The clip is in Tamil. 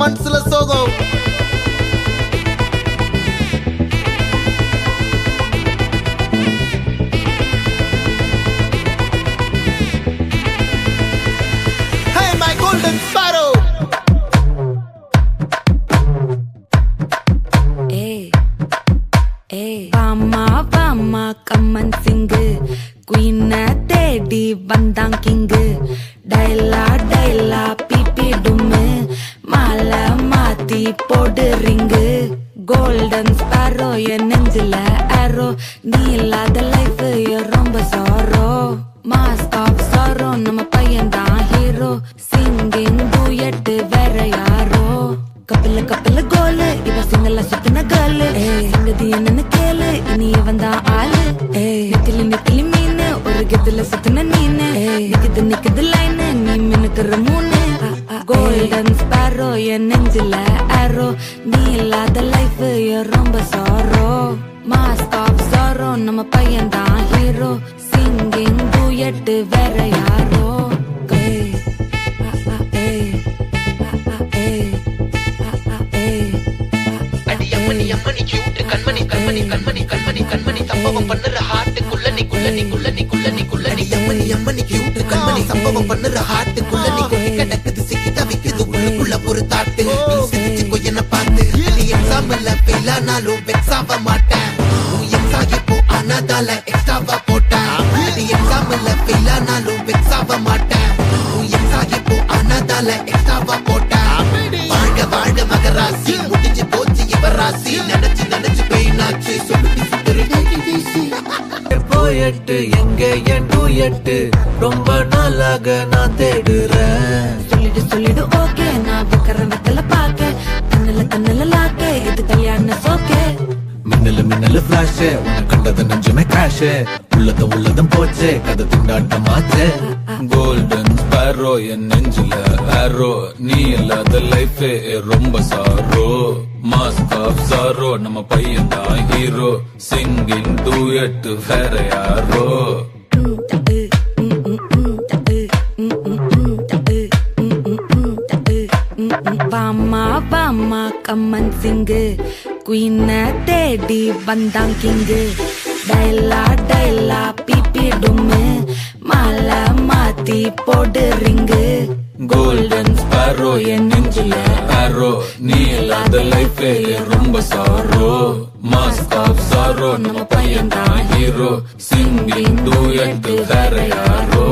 மனசுல சோகம். Hey my golden sparrow. Vama come and sing. Queen தேடி வந்தான் king. டைலா பிபி டும்மு மாலை மாத்தி போடு ரிங்கு. கோல்டன் ஸ்பாரோ என் நெஞ்சில ஆரோ. நீ இல்லாத லைஃப் ரொம்ப சாரோ. மாஸ்க் ஆஃப் சாரோ நம்ம பையன் தான் ஹீரோ. சிங்கிங் டூயட் வேற யாரோ. கப்பில கோலு இவ சிங்கல சுத்தின கேர்ளு. சங்கதி என்னன்னு கேளு இனி இவன் தான் ஆளு. நிக்கிலி மீனு ஒரு கெத்துல சுத்தின நீனு. நிக்குது லைனு நீ மினுக்குற மூணு. கோல்டன் ஸ்பாரோ என் நெஞ்சில ஆரோ. நீ இல்லாத லைஃப் ரொம்ப சாரோ. மாஸ்க் ஆஃப் சாரோ நம்ம பையன் தான் ஹீரோ. சிங்கிங் டூயட் வேற யாரோ. அம்மணி கியூட் கண்மணி சம்பவம் பண்ணுற ஹார்ட்டுக்குள்ள நீ அம்மணி கியூட் கண்மணி சம்பவம் பண்ணுற ஹார்ட்டுக்குள்ள நீ கொட்டி கிடக்குது சிக்கி தவிக்குது உள்ளுக்குள்ள ஒரு தாட்டு. நீ சிரிச்சுக்கோ என்ன பார்த்து. நீ எக்ஸாம்ல ஃபெயில் ஆனாலும் வெக்ஸ் ஆக மாட்டேன். உன் எக்ஸா இப்போ ஆனாதால எக்ஸ்ட்ராவா போட்டேன். நீ எக்ஸாம்ல ஃபெயில் ஆனாலும் வெக்ஸ் ஆக மாட்டேன். உன் எக்ஸா இப்போ ஆனாதால எக்ஸ்ட்ராவா போட்டேன். வாழ்க மகராசி முடிஞ்சு போச்சு இவராசி. நினைச்சு பெயினாச்சு சொல்லுடி போயட்டு எங்க என் டூயட்டு ரொம்ப நாளாக நான் தேடுறேன். சொல்லிடு ஓகே நான் வெக்கல பாக்க. கண்ணல லாக்க இது கல்யாண சோக்கே. மின்னலு ஃபிளாஷ் உன்னை கண்டது நெஞ்சுமே கிராஷ். உள்ளதும் போச்சே கதை திண்டாட்டமாச்சே. கோல்டன் ஸ்பாரோ என் நெஞ்சில ஆரோ. நீ இல்லாத லைஃப் ரொம்ப சாரோ. மாஸ்க் ஆஃப் சாரோ நம்ம பையன் தான் ஹீரோ. சிங்கிங் டூயட் வேற யாரோ. வாமா கம்மன் சிங்கு. குயின தேடி வந்தான் கிங்கு. டைலா பிபி டும்மு மாலை மாத்தி போடு ரிங்கு. கோல்டன் ஸ்பாரோ என் நெஞ்சில ஆரோ. நீ இல்லாத லைஃப் ரொம்ப சாரோ. மாஸ்க் ஆஃப் சாரோ நம்ம பையன் தான் ஹீரோ. சிங்கிங் டூயட் வேற யாரோ.